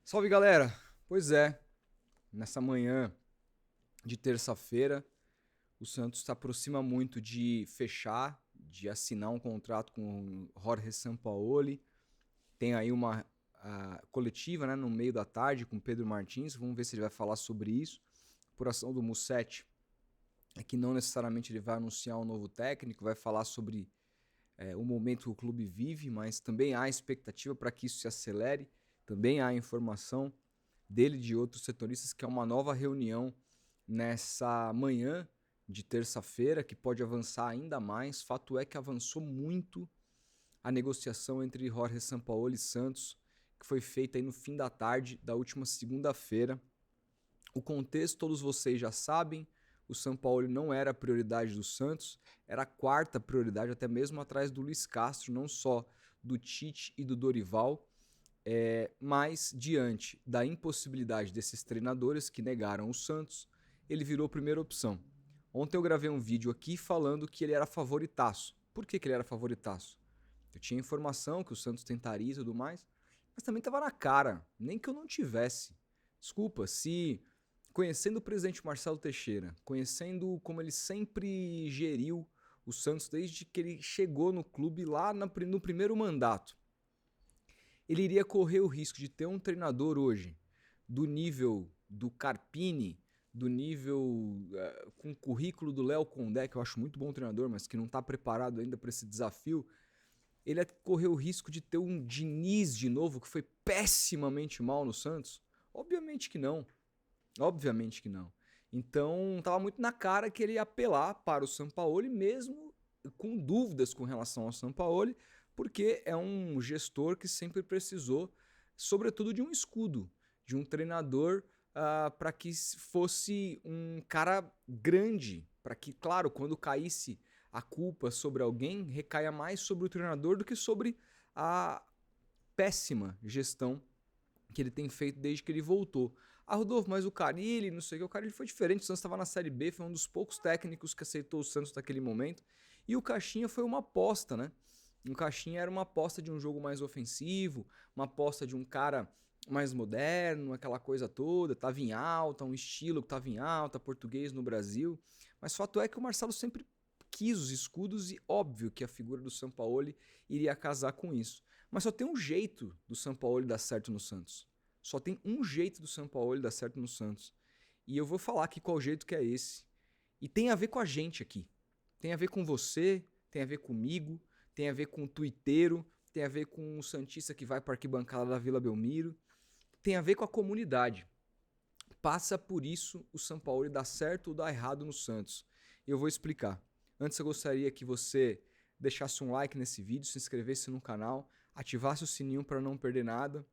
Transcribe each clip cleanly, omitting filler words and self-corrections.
Salve, galera! Pois é, nessa manhã de terça-feira, o Santos se aproxima muito de fechar, de assinar um contrato com o Jorge Sampaoli. Tem aí uma coletiva, né, no meio da tarde com o Pedro Martins. Vamos ver se ele vai falar sobre isso. Por ação do Musetti, é que não necessariamente ele vai anunciar um novo técnico, vai falar sobre o momento que o clube vive, mas também há expectativa para que isso se acelere. Também há informação dele e de outros setoristas que é uma nova reunião nessa manhã de terça-feira que pode avançar ainda mais. Fato é que avançou muito a negociação entre Jorge Sampaoli e Santos, que foi feita aí no fim da tarde da última segunda-feira. O contexto todos vocês já sabem, o Sampaoli não era a prioridade do Santos, era a quarta prioridade, até mesmo atrás do Luiz Castro, não só do Tite e do Dorival. Mas, diante da impossibilidade desses treinadores que negaram o Santos, ele virou primeira opção. Ontem eu gravei um vídeo aqui falando que ele era favoritaço. Por que ele era favoritaço? Eu tinha informação que o Santos tentaria e tudo mais, mas também estava na cara, nem que eu não tivesse. Desculpa, se conhecendo o presidente Marcelo Teixeira, conhecendo como ele sempre geriu o Santos desde que ele chegou no clube lá no primeiro mandato, ele iria correr o risco de ter um treinador hoje do nível do Carpini, do nível com o currículo do Léo Condé, que eu acho muito bom treinador, mas que não está preparado ainda para esse desafio. Ele ia correr o risco de ter um Diniz de novo, que foi pessimamente mal no Santos? Obviamente que não. Obviamente que não. Então, estava muito na cara que ele ia apelar para o Sampaoli, mesmo com dúvidas com relação ao Sampaoli, porque é um gestor que sempre precisou, sobretudo, de um escudo, de um treinador para que fosse um cara grande, para que, claro, quando caísse a culpa sobre alguém, recaia mais sobre o treinador do que sobre a péssima gestão que ele tem feito desde que ele voltou. Ah, Rodolfo, mas o Carille, não sei o que, o Carille foi diferente, o Santos estava na Série B, foi um dos poucos técnicos que aceitou o Santos naquele momento, e o Caixinha foi uma aposta, né? O Caixinha era uma aposta de um jogo mais ofensivo, uma aposta de um cara mais moderno, aquela coisa toda, tava em alta, um estilo que tava em alta, português no Brasil, mas fato é que o Marcelo sempre quis os escudos e óbvio que a figura do Sampaoli iria casar com isso. Mas só tem um jeito do Sampaoli dar certo no Santos. Só tem um jeito do Sampaoli dar certo no Santos. E eu vou falar aqui qual jeito que é esse. E tem a ver com a gente aqui. Tem a ver com você, tem a ver comigo, tem a ver com o tuiteiro, tem a ver com o santista que vai para a arquibancada da Vila Belmiro, tem a ver com a comunidade. Passa por isso o Sampaoli dar certo ou dar errado no Santos. E eu vou explicar. Antes eu gostaria que você deixasse um like nesse vídeo, se inscrevesse no canal, ativasse o sininho para não perder nada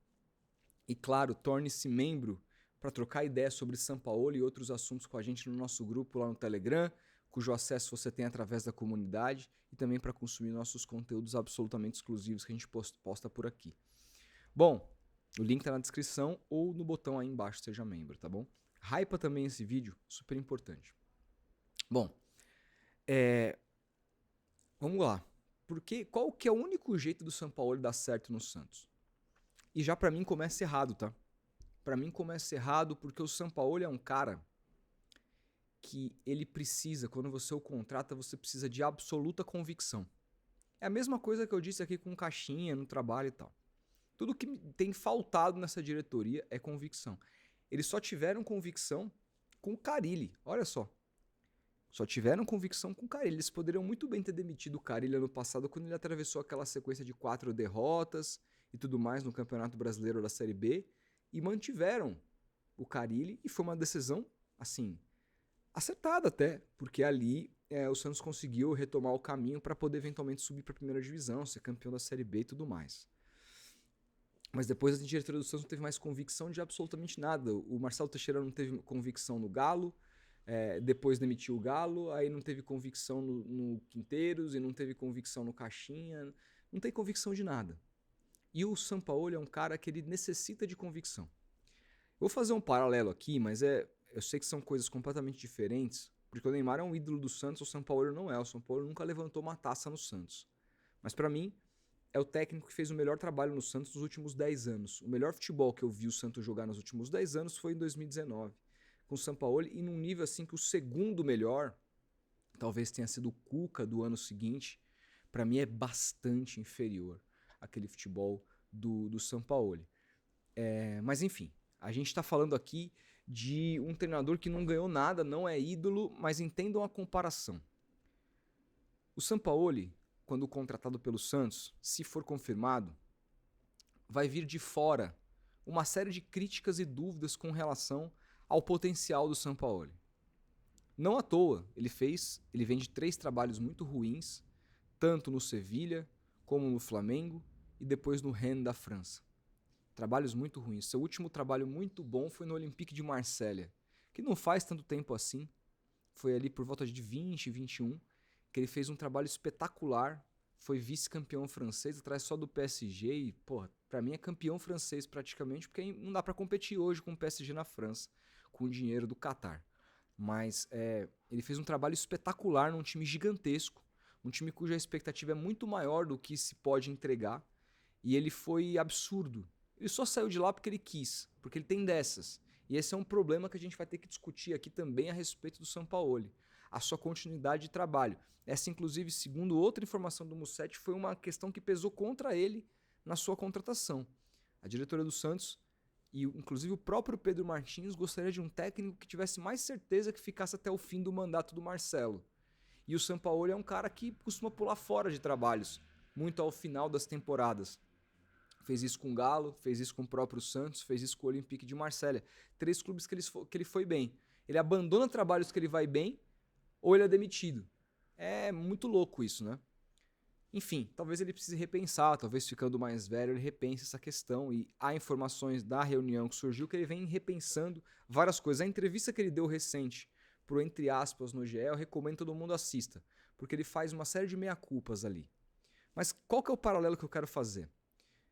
e, claro, torne-se membro para trocar ideias sobre Sampaoli e outros assuntos com a gente no nosso grupo lá no Telegram, cujo acesso você tem através da comunidade e também para consumir nossos conteúdos absolutamente exclusivos que a gente posta por aqui. Bom, o link está na descrição ou no botão aí embaixo, seja membro, tá bom? Hypa também esse vídeo, super importante. Bom, vamos lá. Porque qual que é o único jeito do Sampaoli dar certo no Santos? E já pra mim começa errado, tá? Pra mim começa errado porque o Sampaoli é um cara que ele precisa, quando você o contrata, você precisa de absoluta convicção. É a mesma coisa que eu disse aqui com o Caixinha no trabalho e tal. Tudo que tem faltado nessa diretoria é convicção. Eles só tiveram convicção com o Carille, olha só. Só tiveram convicção com o Carille. Eles poderiam muito bem ter demitido o Carille ano passado quando ele atravessou aquela sequência de 4 derrotas e tudo mais no Campeonato Brasileiro da Série B e mantiveram o Carille e foi uma decisão, assim, acertada até, porque ali o Santos conseguiu retomar o caminho para poder eventualmente subir para a primeira divisão, ser campeão da Série B e tudo mais. Mas depois a diretoria do Santos não teve mais convicção de absolutamente nada. O Marcelo Teixeira não teve convicção no Galo, depois demitiu o Galo, aí não teve convicção no Quinteiros e não teve convicção no Caixinha, não tem convicção de nada. E o Sampaoli é um cara que ele necessita de convicção. Eu vou fazer um paralelo aqui, mas eu sei que são coisas completamente diferentes, porque o Neymar é um ídolo do Santos, o Sampaoli não é. O Sampaoli nunca levantou uma taça no Santos. Mas para mim, é o técnico que fez o melhor trabalho no Santos nos últimos 10 anos. O melhor futebol que eu vi o Santos jogar nos últimos 10 anos foi em 2019, com o Sampaoli, e num nível assim que o segundo melhor, talvez tenha sido o Cuca do ano seguinte, para mim é bastante inferior àquele futebol do Sampaoli. Mas enfim, a gente está falando aqui de um treinador que não ganhou nada, não é ídolo, mas entendam a comparação. O Sampaoli, quando contratado pelo Santos, se for confirmado, vai vir de fora uma série de críticas e dúvidas com relação ao potencial do Sampaoli. Não à toa, ele vem de 3 trabalhos muito ruins, tanto no Sevilha, como no Flamengo e depois no Rennes da França. Trabalhos muito ruins. Seu último trabalho muito bom foi no Olympique de Marselha, que não faz tanto tempo assim. Foi ali por volta de 20, 21, que ele fez um trabalho espetacular. Foi vice-campeão francês, atrás só do PSG. E, porra, pra mim é campeão francês praticamente, porque não dá pra competir hoje com o PSG na França, com o dinheiro do Qatar. Mas ele fez um trabalho espetacular num time gigantesco, um time cuja expectativa é muito maior do que se pode entregar, e ele foi absurdo. Ele só saiu de lá porque ele quis, porque ele tem dessas. E esse é um problema que a gente vai ter que discutir aqui também a respeito do Sampaoli, a sua continuidade de trabalho. Essa, inclusive, segundo outra informação do Musetti, foi uma questão que pesou contra ele na sua contratação. A diretoria do Santos e, inclusive, o próprio Pedro Martins gostaria de um técnico que tivesse mais certeza que ficasse até o fim do mandato do Marcelo. E o Sampaoli é um cara que costuma pular fora de trabalhos, muito ao final das temporadas. Fez isso com o Galo, fez isso com o próprio Santos, fez isso com o Olympique de Marselha. 3 clubes que ele foi bem. Ele abandona trabalhos que ele vai bem ou ele é demitido. É muito louco isso, né? Enfim, talvez ele precise repensar, talvez ficando mais velho ele repense essa questão, e há informações da reunião que surgiu que ele vem repensando várias coisas. A entrevista que ele deu recente pro Entre Aspas no GE, eu recomendo que todo mundo assista, porque ele faz uma série de meia-culpas ali. Mas qual que é o paralelo que eu quero fazer?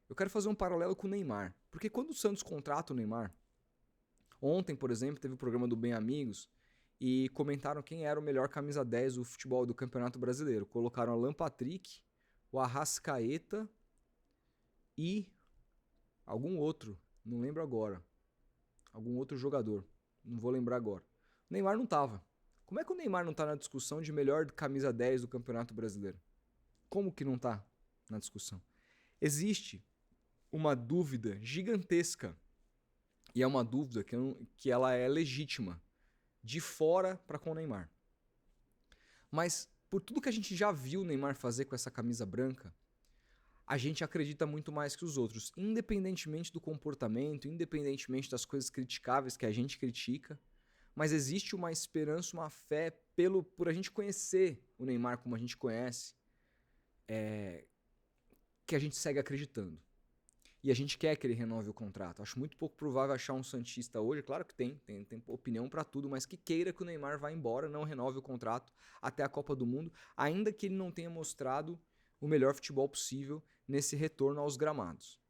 Eu quero fazer um paralelo com o Neymar, porque quando o Santos contrata o Neymar, ontem, por exemplo, teve o programa do Bem Amigos, e comentaram quem era o melhor camisa 10 do futebol do Campeonato Brasileiro. Colocaram Alan Patrick, o Arrascaeta e algum outro, não lembro agora. Algum outro jogador, não vou lembrar agora. O Neymar não tava. Como é que o Neymar não tá na discussão de melhor camisa 10 do Campeonato Brasileiro? Como que não tá na discussão? Existe uma dúvida gigantesca, e é uma dúvida que ela é legítima, de fora para com o Neymar. Mas por tudo que a gente já viu o Neymar fazer com essa camisa branca, a gente acredita muito mais que os outros, independentemente do comportamento, independentemente das coisas criticáveis que a gente critica, mas existe uma esperança, uma fé por a gente conhecer o Neymar como a gente conhece, que a gente segue acreditando. E a gente quer que ele renove o contrato. Acho muito pouco provável achar um santista hoje, claro que tem opinião pra tudo, mas que queira que o Neymar vá embora, não renove o contrato até a Copa do Mundo, ainda que ele não tenha mostrado o melhor futebol possível nesse retorno aos gramados.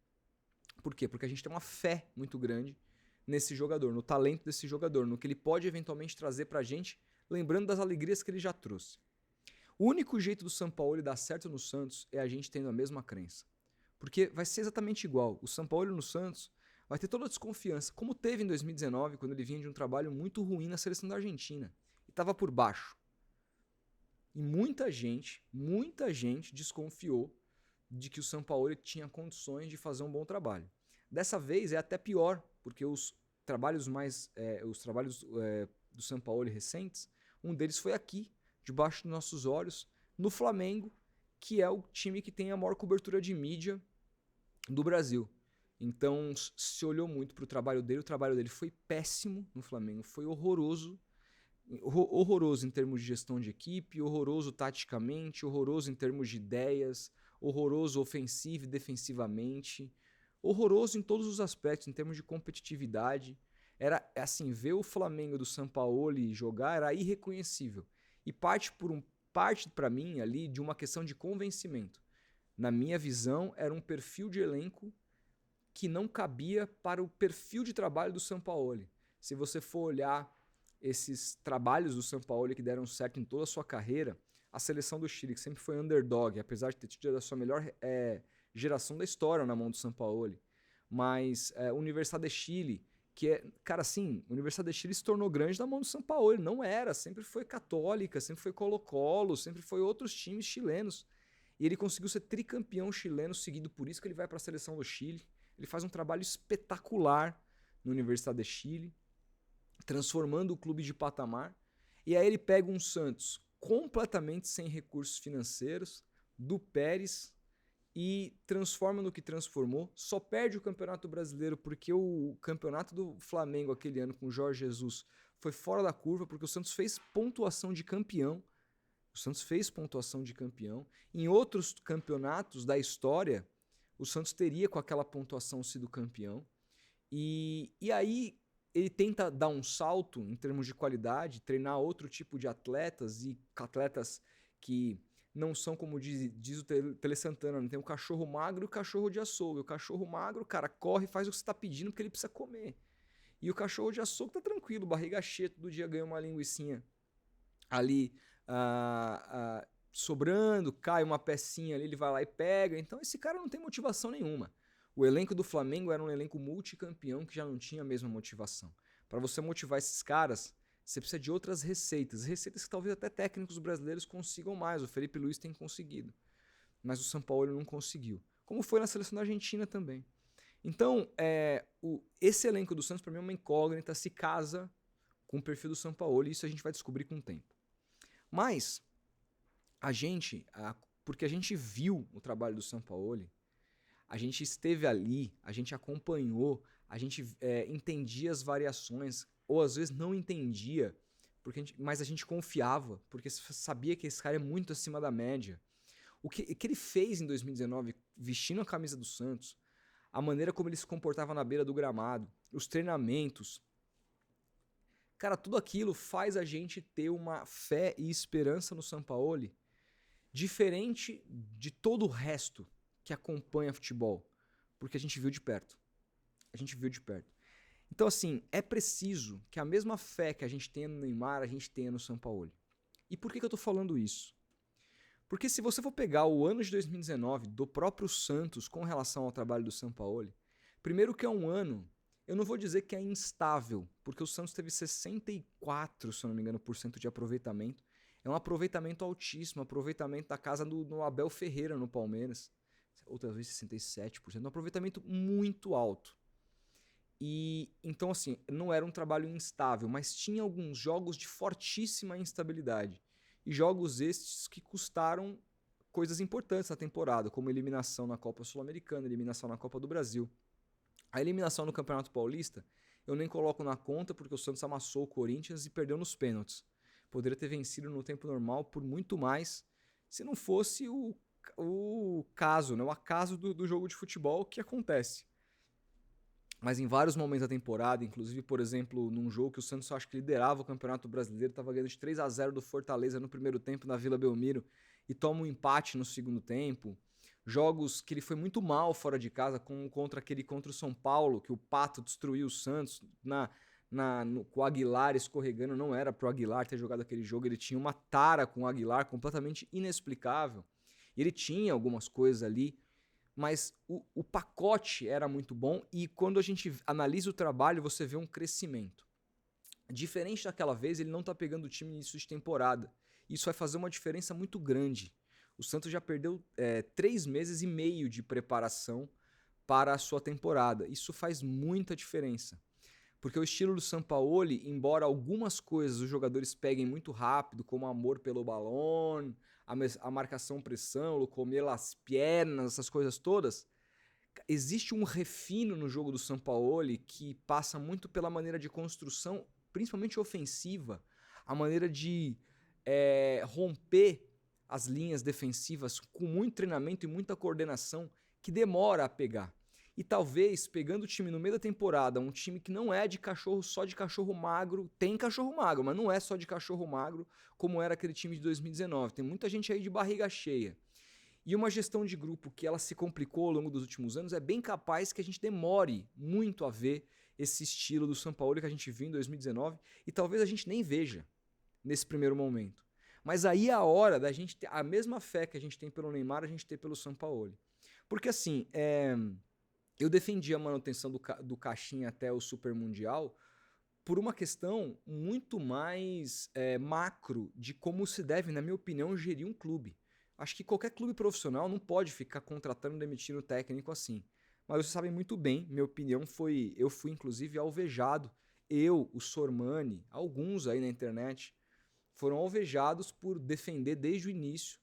Por quê? Porque a gente tem uma fé muito grande nesse jogador, no talento desse jogador, no que ele pode eventualmente trazer pra gente, lembrando das alegrias que ele já trouxe. O único jeito do Sampaoli dar certo no Santos é a gente tendo a mesma crença. Porque vai ser exatamente igual. O Sampaoli no Santos vai ter toda a desconfiança, como teve em 2019, quando ele vinha de um trabalho muito ruim na seleção da Argentina. E estava por baixo. E muita gente desconfiou de que o Sampaoli tinha condições de fazer um bom trabalho. Dessa vez é até pior, porque os trabalhos do Sampaoli recentes, um deles foi aqui, debaixo dos nossos olhos, no Flamengo, que é o time que tem a maior cobertura de mídia do Brasil. Então se olhou muito para o trabalho dele foi péssimo no Flamengo, foi horroroso, horroroso em termos de gestão de equipe, horroroso taticamente, horroroso em termos de ideias, horroroso ofensivo e defensivamente, horroroso em todos os aspectos, em termos de competitividade. Era assim, ver o Flamengo do Sampaoli jogar era irreconhecível. E parte para mim ali de uma questão de convencimento. Na minha visão, era um perfil de elenco que não cabia para o perfil de trabalho do Sampaoli. Se você for olhar esses trabalhos do Sampaoli que deram certo em toda a sua carreira, a seleção do Chile, que sempre foi underdog, apesar de ter tido a sua melhor geração da história na mão do Sampaoli. Mas Universidade de Chile, que é, cara, assim, a Universidade de Chile se tornou grande na mão do Sampaoli. Não era, sempre foi Católica, sempre foi Colo-Colo, sempre foi outros times chilenos. E ele conseguiu ser tricampeão chileno seguido, por isso que ele vai para a seleção do Chile. Ele faz um trabalho espetacular na Universidade de Chile, transformando o clube de patamar. E aí ele pega um Santos completamente sem recursos financeiros, do Pérez, e transforma no que transformou. Só perde o Campeonato Brasileiro porque o campeonato do Flamengo aquele ano com o Jorge Jesus foi fora da curva, porque o Santos fez pontuação de campeão. O Santos fez pontuação de campeão. Em outros campeonatos da história, o Santos teria com aquela pontuação sido campeão. E aí ele tenta dar um salto em termos de qualidade, treinar outro tipo de atletas, e atletas que não são, como diz o Tele Santana, né? Tem o cachorro magro e o cachorro de açougue. O cachorro magro, cara, corre e faz o que você está pedindo porque ele precisa comer. E o cachorro de açougue tá tranquilo, barriga cheia, todo dia ganha uma linguicinha ali sobrando, cai uma pecinha ali, ele vai lá e pega. Então esse cara não tem motivação nenhuma. O elenco do Flamengo era um elenco multicampeão que já não tinha a mesma motivação. Para você motivar esses caras, você precisa de outras receitas. Receitas que talvez até técnicos brasileiros consigam mais. O Felipe Luiz tem conseguido. Mas o Sampaoli não conseguiu. Como foi na seleção da Argentina também. Então, esse elenco do Santos, para mim, é uma incógnita. Se casa com o perfil do Sampaoli. Isso a gente vai descobrir com o tempo. Mas, porque a gente viu o trabalho do Sampaoli, a gente esteve ali, a gente acompanhou, a gente entendia as variações, ou às vezes não entendia, mas a gente confiava, porque sabia que esse cara é muito acima da média. O que ele fez em 2019, vestindo a camisa do Santos, a maneira como ele se comportava na beira do gramado, os treinamentos, cara, tudo aquilo faz a gente ter uma fé e esperança no Sampaoli diferente de todo o resto que acompanha futebol, porque a gente viu de perto. A gente viu de perto. Então, assim, é preciso que a mesma fé que a gente tenha no Neymar, a gente tenha no Sampaoli. E por que eu tô falando isso? Porque se você for pegar o ano de 2019 do próprio Santos com relação ao trabalho do Sampaoli, primeiro que é um ano, eu não vou dizer que é instável, porque o Santos teve 64, se eu não me engano, por cento de aproveitamento. É um aproveitamento altíssimo, aproveitamento da casa do Abel Ferreira no Palmeiras. Ou talvez 67%, um aproveitamento muito alto. E então, assim, não era um trabalho instável, mas tinha alguns jogos de fortíssima instabilidade. E jogos estes que custaram coisas importantes na temporada, como eliminação na Copa Sul-Americana, eliminação na Copa do Brasil. A eliminação no Campeonato Paulista, eu nem coloco na conta porque o Santos amassou o Corinthians e perdeu nos pênaltis. Poderia ter vencido no tempo normal por muito mais, se não fosse o caso, né? O acaso do jogo de futebol que acontece. Mas em vários momentos da temporada, inclusive, por exemplo, num jogo que o Santos acho que liderava o Campeonato Brasileiro, estava ganhando de 3-0 do Fortaleza no primeiro tempo na Vila Belmiro e toma um empate no segundo tempo. Jogos que ele foi muito mal fora de casa, contra o São Paulo, que o Pato destruiu o Santos com o Aguilar escorregando. Não era pro Aguilar ter jogado aquele jogo, ele tinha uma tara com o Aguilar completamente inexplicável. E ele tinha algumas coisas ali, mas o pacote era muito bom e quando a gente analisa o trabalho, você vê um crescimento. Diferente daquela vez, ele não está pegando o time no início de temporada. Isso vai fazer uma diferença muito grande. O Santos já perdeu 3 meses e meio de preparação para a sua temporada. Isso faz muita diferença. Porque o estilo do Sampaoli, embora algumas coisas os jogadores peguem muito rápido, como amor pelo balão, a marcação-pressão, o comer as pernas, essas coisas todas, existe um refino no jogo do Sampaoli que passa muito pela maneira de construção, principalmente ofensiva, a maneira de romper as linhas defensivas com muito treinamento e muita coordenação que demora a pegar. E talvez, pegando o time no meio da temporada, um time que não é de cachorro, só de cachorro magro, tem cachorro magro, mas não é só de cachorro magro, como era aquele time de 2019. Tem muita gente aí de barriga cheia. E uma gestão de grupo que ela se complicou ao longo dos últimos anos, é bem capaz que a gente demore muito a ver esse estilo do Sampaoli que a gente viu em 2019 e talvez a gente nem veja nesse primeiro momento. Mas aí é a hora da gente ter a mesma fé que a gente tem pelo Neymar, a gente ter pelo Sampaoli. Porque assim, eu defendi a manutenção do Caixinha até o Super Mundial por uma questão muito mais macro de como se deve, na minha opinião, gerir um clube. Acho que qualquer clube profissional não pode ficar contratando e demitindo técnico assim. Mas vocês sabem muito bem, minha opinião foi... Eu fui, inclusive, alvejado. Eu, o Sormani, alguns aí na internet, foram alvejados por defender desde o início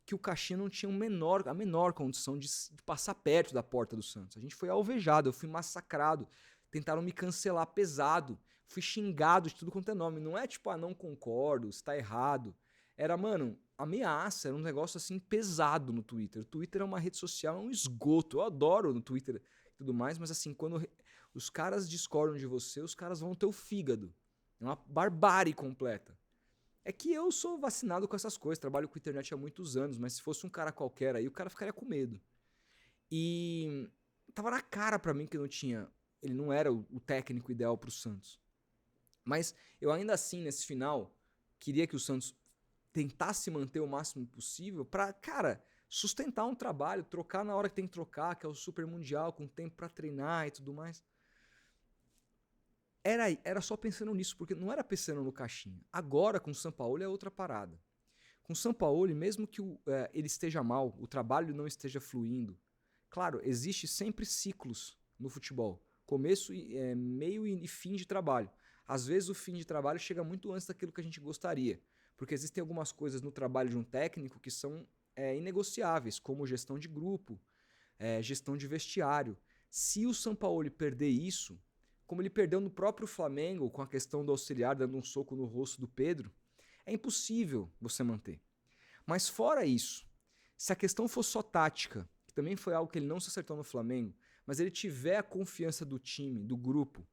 que o Caixinha não tinha a menor condição de passar perto da porta do Santos. A gente foi alvejado, eu fui massacrado. Tentaram me cancelar pesado. Fui xingado de tudo quanto é nome. Não é tipo, não concordo, está errado. Era, mano, ameaça, era um negócio assim pesado no Twitter. O Twitter é uma rede social, é um esgoto. Eu adoro no Twitter e tudo mais, mas assim, quando os caras discordam de você, os caras vão ter o fígado. É uma barbárie completa. É que eu sou vacinado com essas coisas, trabalho com internet há muitos anos, mas se fosse um cara qualquer aí, o cara ficaria com medo. E tava na cara pra mim que não tinha, ele não era o técnico ideal pro Santos. Mas eu ainda assim, nesse final, queria que o Santos tentasse manter o máximo possível pra, cara, sustentar um trabalho, trocar na hora que tem que trocar, que é o Super Mundial, com tempo pra treinar e tudo mais. Era só pensando nisso, porque não era pensando no Caixinha. Agora, com o Sampaoli, é outra parada. Com o Sampaoli, mesmo que ele esteja mal, o trabalho não esteja fluindo, claro, existe sempre ciclos no futebol. Começo, meio e fim de trabalho. Às vezes o fim de trabalho chega muito antes daquilo que a gente gostaria. Porque existem algumas coisas no trabalho de um técnico que são inegociáveis, como gestão de grupo, gestão de vestiário. Se o Sampaoli perder isso, como ele perdeu no próprio Flamengo com a questão do auxiliar dando um soco no rosto do Pedro, é impossível você manter. Mas fora isso, se a questão for só tática, que também foi algo que ele não se acertou no Flamengo, mas ele tiver a confiança do time, do grupo,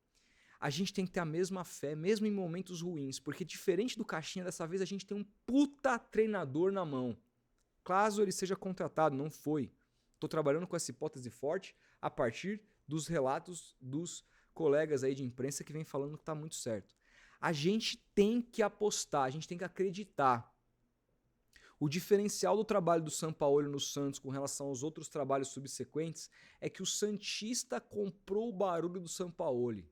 a gente tem que ter a mesma fé, mesmo em momentos ruins, porque diferente do Caixinha, dessa vez a gente tem um puta treinador na mão. Caso ele seja contratado, não foi. Estou trabalhando com essa hipótese forte a partir dos relatos dos colegas aí de imprensa que vem falando que tá muito certo. A gente tem que apostar, a gente tem que acreditar. O diferencial do trabalho do Sampaoli no Santos com relação aos outros trabalhos subsequentes é que o santista comprou o barulho do Sampaoli.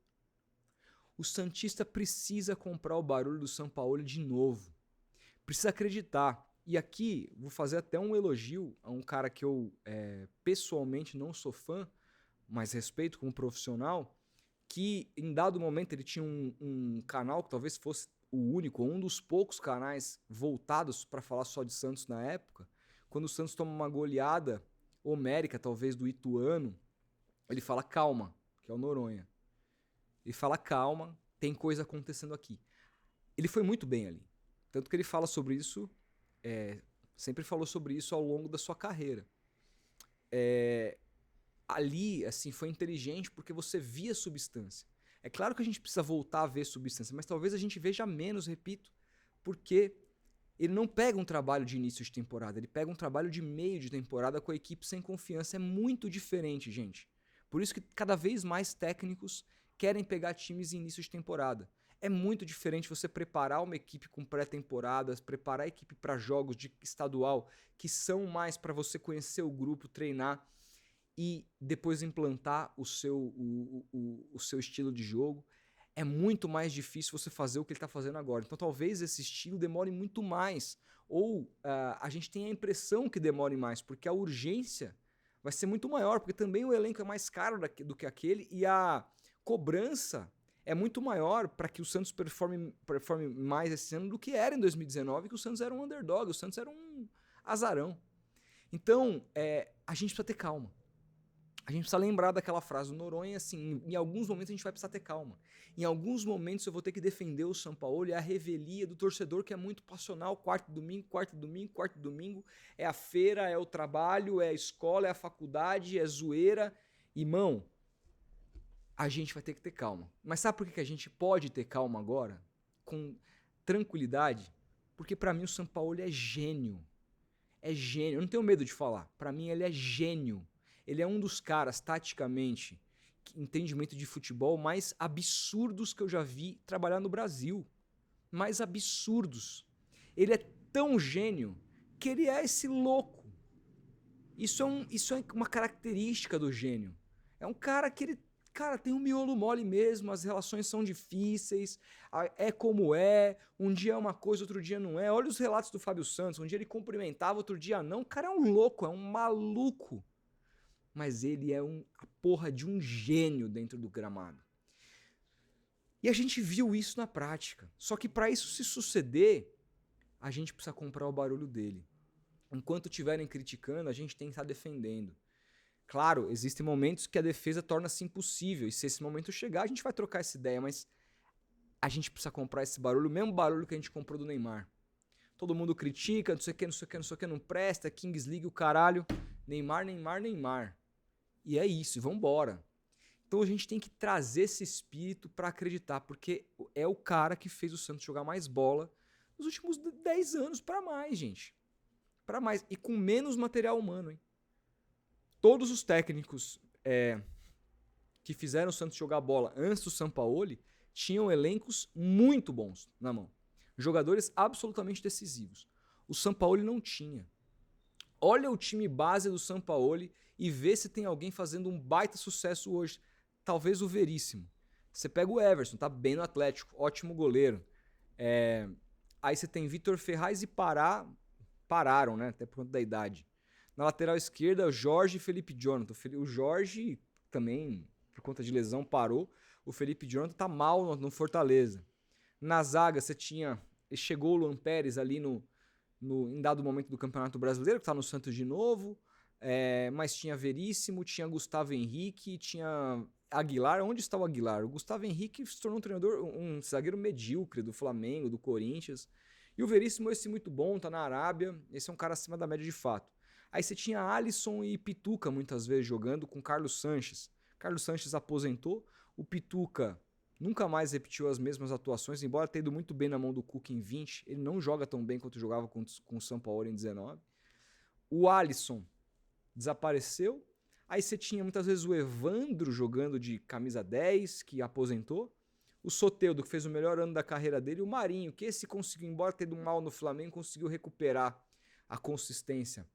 O santista precisa comprar o barulho do Sampaoli de novo. Precisa acreditar. E aqui vou fazer até um elogio a um cara que eu pessoalmente não sou fã, mas respeito como profissional, que em dado momento ele tinha um canal que talvez fosse o único, um dos poucos canais voltados para falar só de Santos na época. Quando o Santos toma uma goleada homérica, talvez do Ituano, ele fala calma, que é o Noronha. Ele fala calma, tem coisa acontecendo aqui. Ele foi muito bem ali. Tanto que ele fala sobre isso, sempre falou sobre isso ao longo da sua carreira. Ali, assim, foi inteligente porque você via substância. É claro que a gente precisa voltar a ver substância, mas talvez a gente veja menos, repito, porque ele não pega um trabalho de início de temporada, ele pega um trabalho de meio de temporada com a equipe sem confiança. É muito diferente, gente. Por isso que cada vez mais técnicos querem pegar times em início de temporada. É muito diferente você preparar uma equipe com pré-temporadas, preparar a equipe para jogos de estadual que são mais para você conhecer o grupo, treinar e depois implantar o seu estilo de jogo. É muito mais difícil você fazer o que ele está fazendo agora. Então talvez esse estilo demore muito mais. Ou a gente tenha a impressão que demore mais, porque a urgência vai ser muito maior, porque também o elenco é mais caro do que aquele e a cobrança é muito maior para que o Santos performe mais esse ano do que era em 2019, que o Santos era um underdog, o Santos era um azarão. Então, a gente precisa ter calma. A gente precisa lembrar daquela frase do Noronha, assim, em alguns momentos a gente vai precisar ter calma. Em alguns momentos eu vou ter que defender o Sampaoli, é a revelia do torcedor que é muito passional, quarto domingo, é a feira, é o trabalho, é a escola, é a faculdade, é zoeira. Irmão, a gente vai ter que ter calma. Mas sabe por que a gente pode ter calma agora? Com tranquilidade? Porque pra mim o Sampaoli é gênio. É gênio, eu não tenho medo de falar. Pra mim ele é gênio. Ele é um dos caras, taticamente, entendimento de futebol, mais absurdos que eu já vi trabalhar no Brasil. Mais absurdos. Ele é tão gênio que ele é esse louco. Isso é uma característica do gênio. É um cara que cara, tem um miolo mole mesmo, as relações são difíceis, é como é, um dia é uma coisa, outro dia não é. Olha os relatos do Fábio Santos, um dia ele cumprimentava, outro dia não. O cara é um louco, é um maluco. Mas ele é a porra de um gênio dentro do gramado. E a gente viu isso na prática. Só que para isso se suceder, a gente precisa comprar o barulho dele. Enquanto estiverem criticando, a gente tem que estar defendendo. Claro, existem momentos que a defesa torna-se impossível, e se esse momento chegar, a gente vai trocar essa ideia, mas a gente precisa comprar esse barulho, o mesmo barulho que a gente comprou do Neymar. Todo mundo critica, não sei o que, não sei o que, não sei o que, não presta, Kings League, o caralho. Neymar, Neymar, Neymar. E é isso, e vambora. Então a gente tem que trazer esse espírito para acreditar, porque é o cara que fez o Santos jogar mais bola nos últimos 10 anos para mais, gente. Para mais. E com menos material humano, hein? Todos os técnicos que fizeram o Santos jogar bola antes do Sampaoli tinham elencos muito bons na mão. Jogadores absolutamente decisivos. O Sampaoli não tinha. Olha o time base do Sampaoli e vê se tem alguém fazendo um baita sucesso hoje. Talvez o Veríssimo. Você pega o Everson, tá bem no Atlético, ótimo goleiro. Aí você tem Vitor Ferraz e pararam, né? Até por conta da idade. Na lateral esquerda, o Jorge e Felipe Jonathan. O Jorge também, por conta de lesão, parou. O Felipe Jonathan tá mal no Fortaleza. Na zaga, você tinha... Chegou o Luan Pérez ali em dado momento do Campeonato Brasileiro, que tá no Santos de novo. Mas tinha Veríssimo, tinha Gustavo Henrique, tinha Aguilar. Onde está o Aguilar? O Gustavo Henrique se tornou um zagueiro medíocre do Flamengo, do Corinthians. E o Veríssimo, esse muito bom, tá na Arábia. Esse é um cara acima da média de fato. Aí você tinha Alisson e Pituca muitas vezes jogando com Carlos Sanches. Carlos Sanches aposentou, o Pituca nunca mais repetiu as mesmas atuações, embora tenha ido muito bem na mão do Cuca em 20, ele não joga tão bem quanto jogava com o Sampaoli em 19. O Alisson desapareceu, aí você tinha muitas vezes o Evandro jogando de camisa 10, que aposentou, o Soteldo, que fez o melhor ano da carreira dele, e o Marinho, que esse conseguiu, embora ter ido mal no Flamengo, conseguiu recuperar a consistência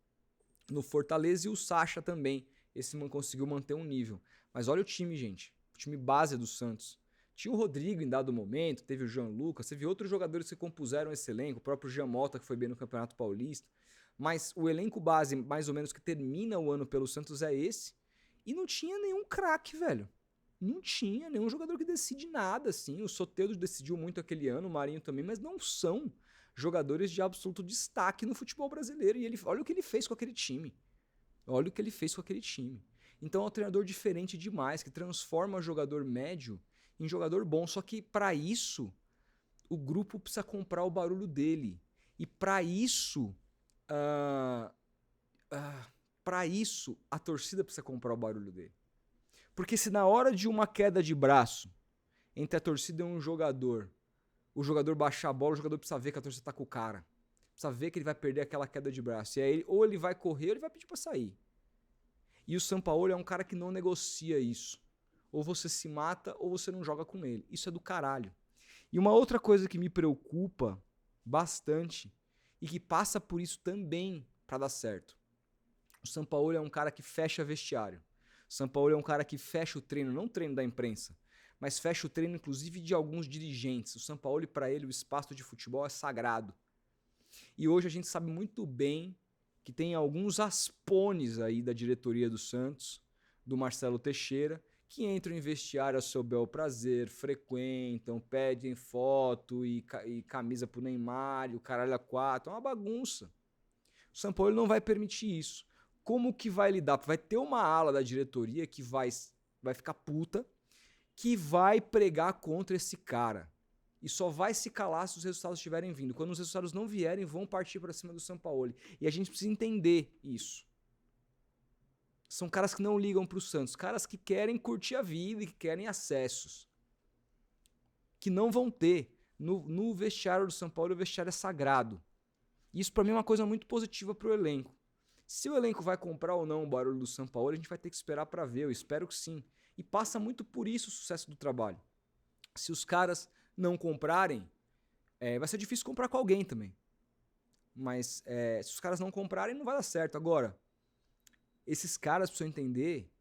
no Fortaleza, e o Sacha também. Esse man conseguiu manter um nível. Mas olha o time, gente. O time base do Santos. Tinha o Rodrigo em dado momento, teve o Jean Lucas, teve outros jogadores que compuseram esse elenco, o próprio Jean Mota, que foi bem no Campeonato Paulista. Mas o elenco base, mais ou menos, que termina o ano pelo Santos é esse. E não tinha nenhum craque, velho. Não tinha nenhum jogador que decide nada, assim. O Soteldo decidiu muito aquele ano, o Marinho também, mas não são jogadores de absoluto destaque no futebol brasileiro. E olha o que ele fez com aquele time. Olha o que ele fez com aquele time. Então é um treinador diferente demais, que transforma jogador médio em jogador bom. Só que para isso, o grupo precisa comprar o barulho dele. E para isso, a torcida precisa comprar o barulho dele. Porque se na hora de uma queda de braço entre a torcida e um jogador, o jogador baixar a bola, o jogador precisa ver que a torcida tá com o cara. Precisa ver que ele vai perder aquela queda de braço. E aí, ou ele vai correr ou ele vai pedir pra sair. E o Sampaoli é um cara que não negocia isso. Ou você se mata ou você não joga com ele. Isso é do caralho. E uma outra coisa que me preocupa bastante e que passa por isso também pra dar certo. O Sampaoli é um cara que fecha vestiário. O Sampaoli é um cara que fecha o treino, não o treino da imprensa, mas fecha o treino inclusive de alguns dirigentes. O Sampaoli, para ele, o espaço de futebol é sagrado. E hoje a gente sabe muito bem que tem alguns aspones aí da diretoria do Santos, do Marcelo Teixeira, que entram em vestiário ao seu bel prazer, frequentam, pedem foto e camisa pro Neymar, e o caralho a quatro, é uma bagunça. O Sampaoli não vai permitir isso. Como que vai lidar? Vai ter uma ala da diretoria que vai ficar puta, que vai pregar contra esse cara. E só vai se calar se os resultados estiverem vindo. Quando os resultados não vierem, vão partir para cima do Sampaoli. E a gente precisa entender isso. São caras que não ligam pro Santos. Caras que querem curtir a vida e que querem acessos. Que não vão ter. No vestiário do Sampaoli, o vestiário é sagrado. Isso para mim é uma coisa muito positiva pro elenco. Se o elenco vai comprar ou não o barulho do Sampaoli, a gente vai ter que esperar para ver. Eu espero que sim. E passa muito por isso o sucesso do trabalho. Se os caras não comprarem, vai ser difícil comprar com alguém também. Mas se os caras não comprarem, não vai dar certo. Agora, Esses caras precisam entender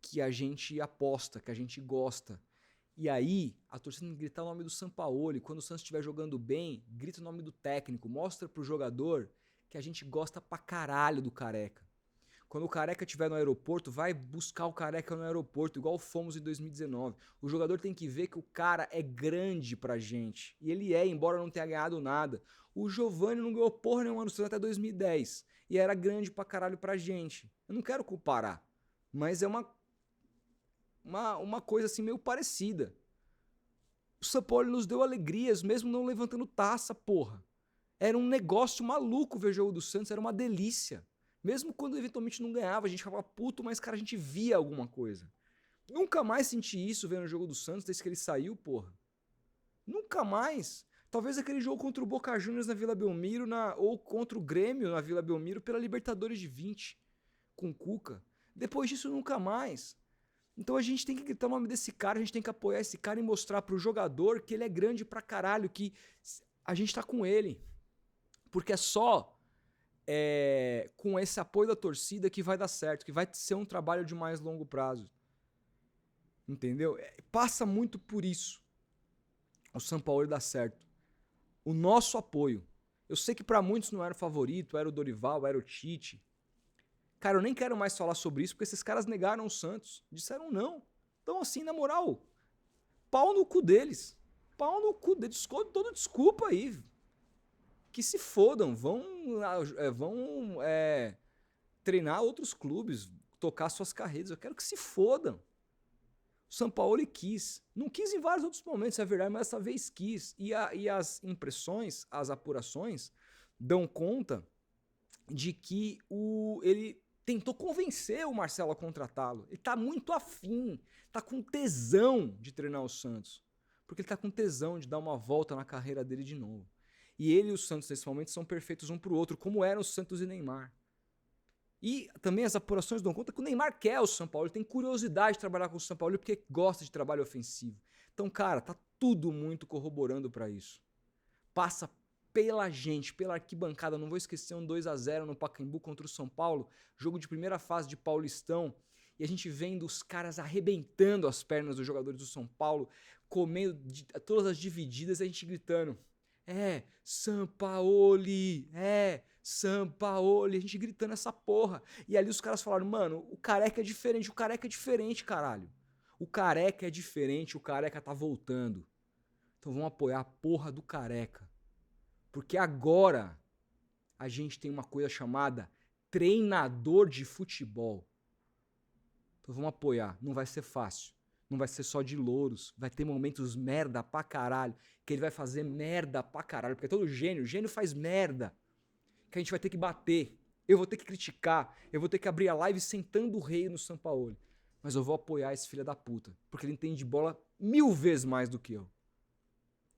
que a gente aposta, que a gente gosta. E aí, a torcida tem que gritar o nome do Sampaoli. Quando o Santos estiver jogando bem, grita o nome do técnico. Mostra pro jogador que a gente gosta pra caralho do Careca. Quando o Careca estiver no aeroporto, vai buscar o Careca no aeroporto, igual fomos em 2019. O jogador tem que ver que o cara é grande pra gente. E ele é, embora não tenha ganhado nada. O Giovani não ganhou porra nenhuma no Santos até 2010. E era grande pra caralho pra gente. Eu não quero comparar. Mas é uma coisa assim meio parecida. O São Paulo nos deu alegrias, mesmo não levantando taça, porra. Era um negócio maluco ver o jogo do Santos, era uma delícia. Mesmo quando eventualmente não ganhava, a gente ficava puto, mas, cara, a gente via alguma coisa. Nunca mais senti isso vendo o jogo do Santos desde que ele saiu, porra. Nunca mais. Talvez aquele jogo contra o Boca Juniors na Vila Belmiro, ou contra o Grêmio na Vila Belmiro pela Libertadores de 20, com o Cuca. Depois disso, nunca mais. Então a gente tem que gritar o nome desse cara, a gente tem que apoiar esse cara e mostrar pro jogador que ele é grande pra caralho, que a gente tá com ele. Porque é só com esse apoio da torcida que vai dar certo, que vai ser um trabalho de mais longo prazo. Entendeu? Passa muito por isso. O São Paulo dá certo. O nosso apoio. Eu sei que pra muitos não era o favorito, era o Dorival, era o Tite. Cara, eu nem quero mais falar sobre isso porque esses caras negaram o Santos. Disseram não. Então, assim, na moral, pau no cu deles. Pau no cu deles. Toda desculpa aí. Que se fodam. Vão treinar outros clubes, tocar suas carreiras. Eu quero que se fodam. O São Paulo quis. Não quis em vários outros momentos, é verdade, mas dessa vez quis. E as impressões, as apurações, dão conta de que ele tentou convencer o Marcelo a contratá-lo. Ele tá muito afim, tá com tesão de treinar o Santos. Porque ele tá com tesão de dar uma volta na carreira dele de novo. E ele e o Santos, nesse momento, são perfeitos um pro outro, como eram o Santos e Neymar. E também as apurações dão conta que o Neymar quer o São Paulo, ele tem curiosidade de trabalhar com o São Paulo porque gosta de trabalho ofensivo. Então, cara, tá tudo muito corroborando para isso. Passa pela gente, pela arquibancada. Não vou esquecer um 2-0 no Pacaembu contra o São Paulo, jogo de primeira fase de Paulistão, e a gente vendo os caras arrebentando as pernas dos jogadores do São Paulo, comendo todas as divididas, e a gente gritando: Sampaoli, Sampaoli, a gente gritando essa porra. E ali os caras falaram: mano, o Careca é diferente, caralho. O Careca é diferente, o Careca tá voltando. Então vamos apoiar a porra do Careca. Porque agora a gente tem uma coisa chamada treinador de futebol. Então vamos apoiar. Não vai ser fácil. Não vai ser só de louros. Vai ter momentos merda pra caralho. Que ele vai fazer merda pra caralho. Porque é todo gênio faz merda. Que a gente vai ter que bater. Eu vou ter que criticar. Eu vou ter que abrir a live sentando o rei no Sampaoli. Mas eu vou apoiar esse filho da puta. Porque ele entende de bola 1000 vezes mais do que eu.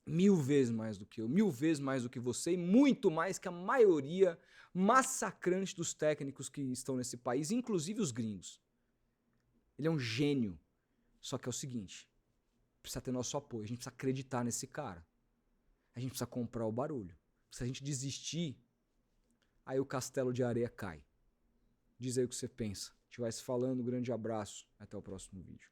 1000 vezes mais do que eu, 1000 vezes mais do que você e muito mais que a maioria massacrante dos técnicos que estão nesse país, inclusive os gringos. Ele é um gênio. Só que é o seguinte, precisa ter nosso apoio, a gente precisa acreditar nesse cara. A gente precisa comprar o barulho. Se a gente desistir, aí o castelo de areia cai. Diz aí o que você pensa. A gente vai se falando, um grande abraço, até o próximo vídeo.